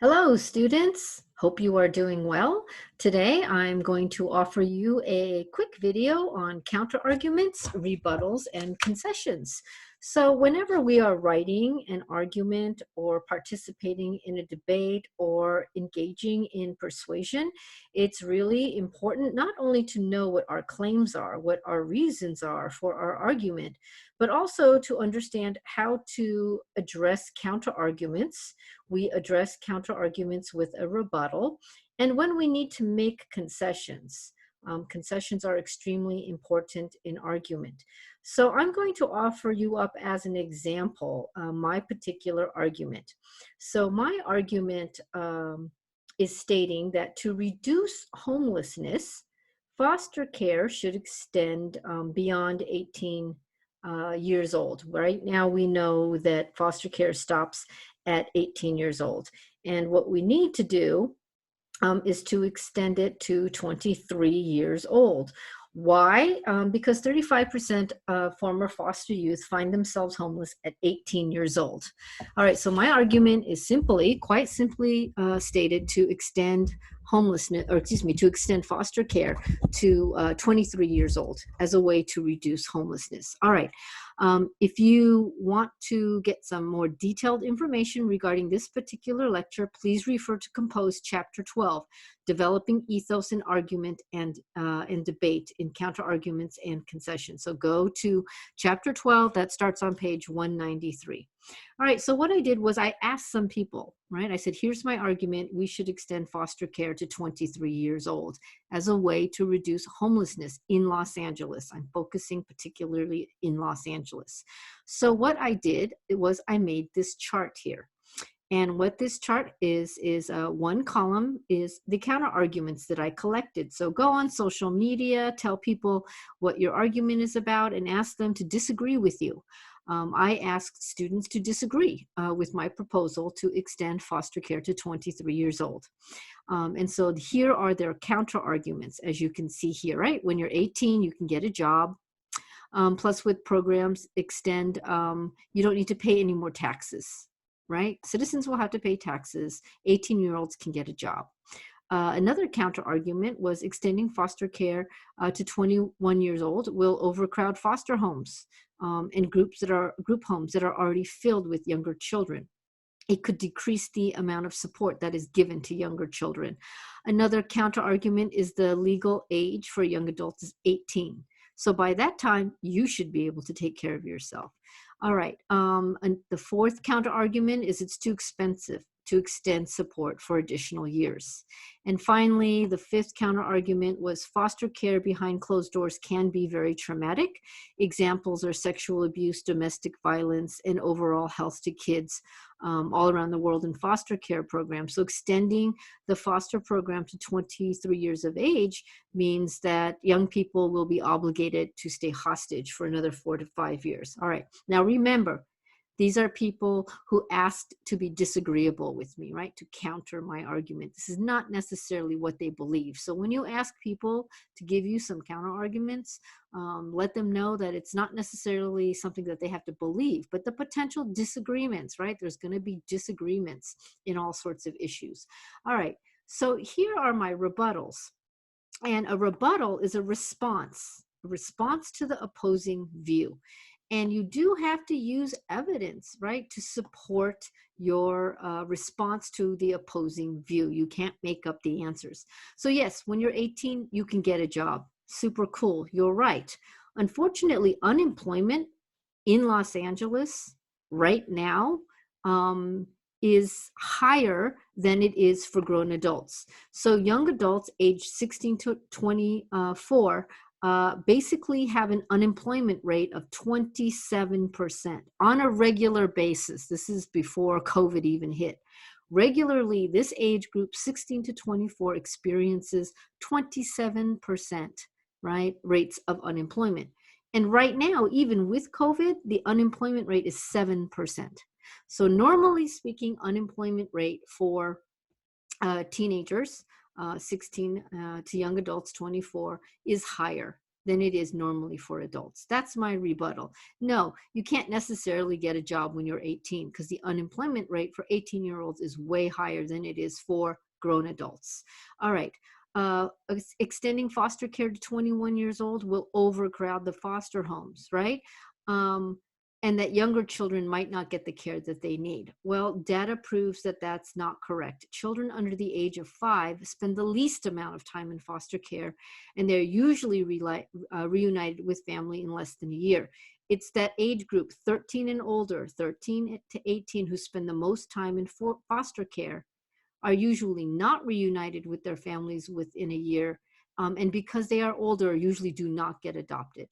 Hello, students. Hope you are doing well. Today, I'm going to offer you a quick video on counterarguments, rebuttals, and concessions. So whenever we are writing an argument or participating in a debate or engaging in persuasion, it's really important not only to know what our claims are, what our reasons are for our argument, but also to understand how to address counterarguments. We address counterarguments with a rebuttal, and when we need to make concessions. Concessions are extremely important in argument. So I'm going to offer you up as an example my particular argument. So my argument is stating that to reduce homelessness, foster care should extend beyond 18 years old. Right now, we know that foster care stops at 18 years old. And what we need to do is to extend it to 23 years old. Why? Because 35% of former foster youth find themselves homeless at 18 years old. All right, so my argument is quite simply stated to extend homelessness, or excuse me, to extend foster care to 23 years old as a way to reduce homelessness. All right, if you want to get some more detailed information regarding this particular lecture, please refer to Compose Chapter 12, Developing Ethos in Argument and Debate in Counterarguments and Concessions. So go to Chapter 12, that starts on page 193. All right, so what I did was I asked some people, right? I said, here's my argument. We should extend foster care to 23 years old as a way to reduce homelessness in Los Angeles. I'm focusing particularly in Los Angeles. So what I did was I made this chart here. And what this chart is one column is the counter arguments that I collected. So go on social media, tell people what your argument is about, and ask them to disagree with you. I asked students to disagree with my proposal to extend foster care to 23 years old. And so here are their counter arguments, as you can see here, right? When you're 18, you can get a job. Plus with programs extend, you don't need to pay any more taxes, right? Citizens will have to pay taxes. 18-year-olds can get a job. Another counter argument was extending foster care to 21 years old will overcrowd foster homes and group homes that are already filled with younger children. It could decrease the amount of support that is given to younger children. Another counter argument is the legal age for young adults is 18. So by that time, you should be able to take care of yourself. All right. And the fourth counter argument is it's too expensive to extend support for additional years. And finally, the fifth counter argument was foster care behind closed doors can be very traumatic. Examples are sexual abuse, domestic violence, and overall health to kids all around the world in foster care programs. So extending the foster program to 23 years of age means that young people will be obligated to stay hostage for another 4 to 5 years. All right. Now remember, these are people who asked to be disagreeable with me, right? To counter my argument. This is not necessarily what they believe. So when you ask people to give you some counter arguments, let them know that it's not necessarily something that they have to believe, but the potential disagreements, right? There's going to be disagreements in all sorts of issues. All right. So here are my rebuttals. And a rebuttal is a response to the opposing view. And you do have to use evidence, right, to support your response to the opposing view. You can't make up the answers. So yes, when you're 18, you can get a job. Super cool. You're right. Unfortunately, unemployment in Los Angeles right now is higher than it is for grown adults. So young adults aged 16 to 24 basically have an unemployment rate of 27% on a regular basis. This is before COVID even hit. Regularly, this age group, 16 to 24, experiences 27%, right, rates of unemployment. And right now, even with COVID, the unemployment rate is 7%. So normally speaking, unemployment rate for teenagers, 16 to young adults, 24, is higher. than it is normally for adults. That's my rebuttal. No, you can't necessarily get a job when you're 18 because the unemployment rate for 18-year-olds is way higher than it is for grown adults. All right. Extending foster care to 21 years old will overcrowd the foster homes, right? And that younger children might not get the care that they need. Well, data proves that that's not correct. Children under the age of 5 spend the least amount of time in foster care, and they're usually reunited with family in less than a year. It's that age group, 13 and older, 13 to 18, who spend the most time in foster care, are usually not reunited with their families within a year, and because they are older, usually do not get adopted.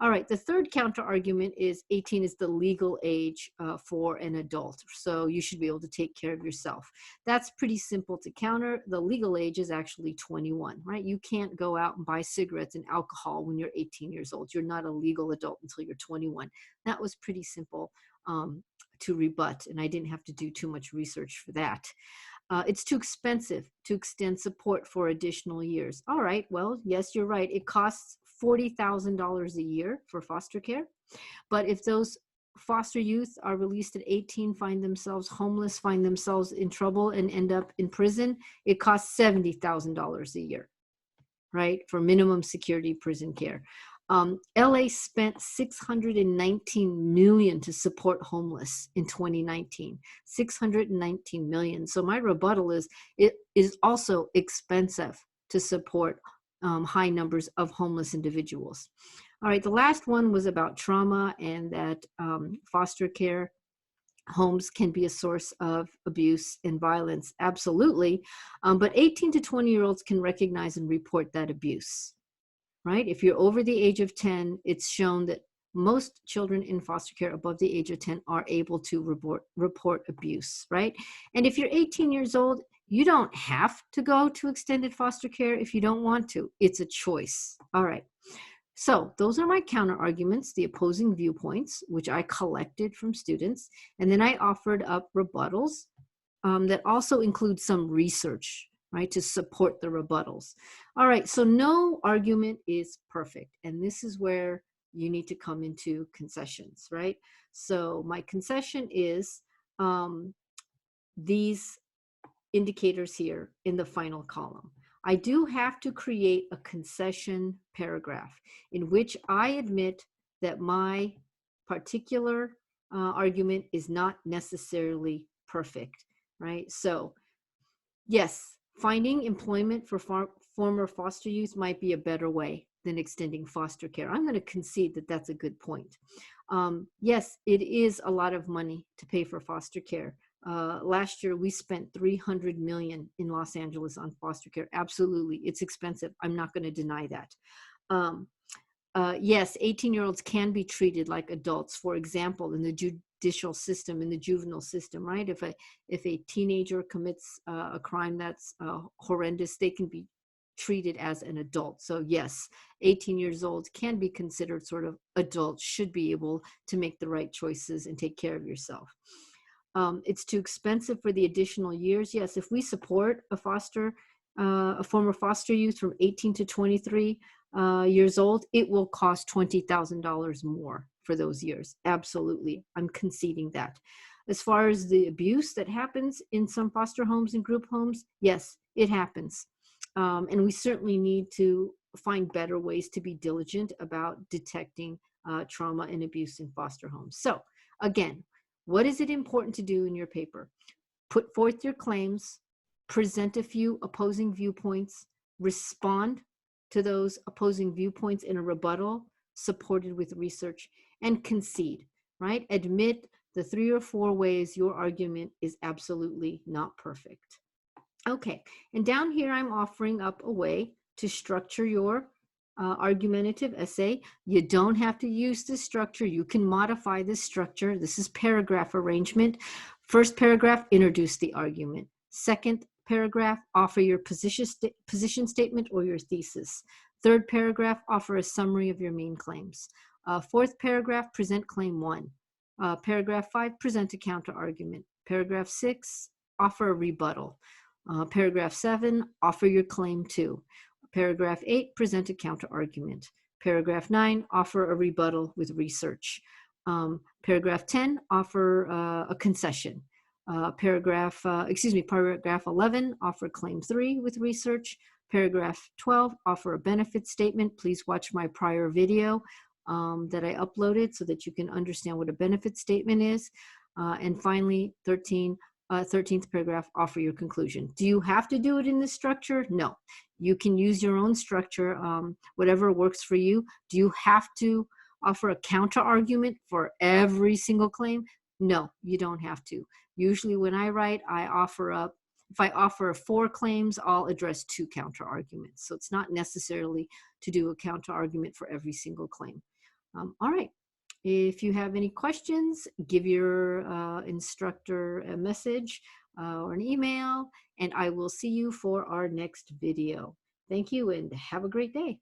All right, the third counter argument is 18 is the legal age for an adult, so you should be able to take care of yourself. That's pretty simple to counter. The legal age is actually 21, right? You can't go out and buy cigarettes and alcohol when you're 18 years old. You're not a legal adult until you're 21. That was pretty simple to rebut, and I didn't have to do too much research for that. It's too expensive to extend support for additional years. All right, well, yes, you're right. It costs $40,000 a year for foster care. But if those foster youth are released at 18, find themselves homeless, find themselves in trouble, and end up in prison, it costs $70,000 a year, right, for minimum security prison care. LA spent $619 million to support homeless in 2019, $619 million. So my rebuttal is it is also expensive to support high numbers of homeless individuals. All right, the last one was about trauma and that foster care homes can be a source of abuse and violence. Absolutely. But 18 to 20-year-olds can recognize and report that abuse. Right? If you're over the age of 10, it's shown that most children in foster care above the age of 10 are able to report abuse, right? And if you're 18 years old, you don't have to go to extended foster care if you don't want to. It's a choice. All right. So those are my counter arguments, the opposing viewpoints, which I collected from students. And then I offered up rebuttals that also include some research, right, to support the rebuttals. All right, so no argument is perfect. And this is where you need to come into concessions, right? So my concession is these indicators here in the final column. I do have to create a concession paragraph in which I admit that my particular argument is not necessarily perfect, right? So yes, finding employment for former foster youth might be a better way than extending foster care. I'm going to concede that that's a good point. Yes, it is a lot of money to pay for foster care. Last year, we spent $300 million in Los Angeles on foster care. Absolutely, it's expensive. I'm not going to deny that. Yes, 18-year-olds can be treated like adults. For example, in the judicial system, in the juvenile system, right? If a teenager commits a crime that's horrendous, they can be treated as an adult. So yes, 18 years old can be considered sort of adults, should be able to make the right choices and take care of yourself. It's too expensive for the additional years. Yes, if we support a former foster youth from 18 to 23 years old, it will cost $20,000 more for those years. Absolutely, I'm conceding that. As far as the abuse that happens in some foster homes and group homes, yes, it happens. And we certainly need to find better ways to be diligent about detecting trauma and abuse in foster homes. So again, what is it important to do in your paper? Put forth your claims, present a few opposing viewpoints, respond to those opposing viewpoints in a rebuttal supported with research, and concede, right? Admit the 3 or 4 ways your argument is absolutely not perfect. Okay, and down here I'm offering up a way to structure your argumentative essay. You don't have to use this structure. You can modify this structure. This is paragraph arrangement. First paragraph, introduce the argument. Second paragraph, offer your position statement or your thesis. Third paragraph, offer a summary of your main claims. Fourth paragraph, present claim 1. Paragraph 5, present a counter argument. Paragraph 6, offer a rebuttal. Paragraph 7, offer your claim 2. Paragraph 8, present a counter argument. Paragraph 9, offer a rebuttal with research. Paragraph 10, offer a concession. Paragraph 11, offer claim 3 with research. Paragraph 12, offer a benefit statement. Please watch my prior video that I uploaded so that you can understand what a benefit statement is. And finally, 13th paragraph, offer your conclusion. Do you have to do it in this structure? No. You can use your own structure, whatever works for you. Do you have to offer a counter argument for every single claim? No, you don't have to. Usually when I write, if I offer 4 claims, I'll address 2 counter arguments. So it's not necessarily to do a counter argument for every single claim. All right. If you have any questions, give your instructor a message or an email, and I will see you for our next video. Thank you and have a great day.